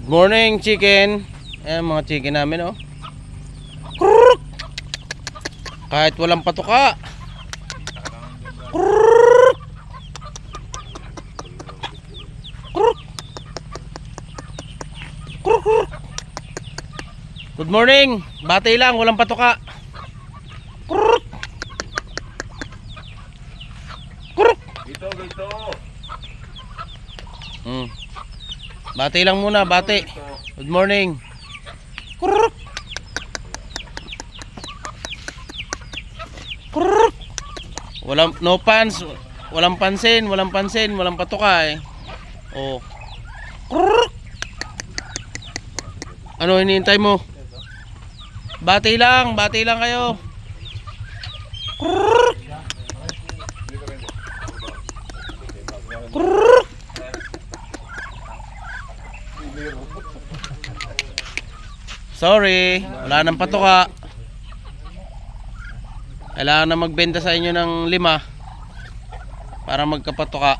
Morning chicken. Ayan mga chicken namin oh. Krrrk! Kahit walang patuka. Krrrk! Krrrk! Krrrk! Good morning. Bati lang, walang patuka. Krrrk! Krrrk! Dito. Bati lang muna, bati. Good morning. Krrrk! Krrrk! Walang no pants, walang pansin, walang patuka eh. Oh. Krrrk! Ano hinihintay mo? Bati lang kayo. Krrrk! Krrrk! Sorry, wala nang patuka. Kailangan na magbenta sa inyo ng 5 para magkapatuka.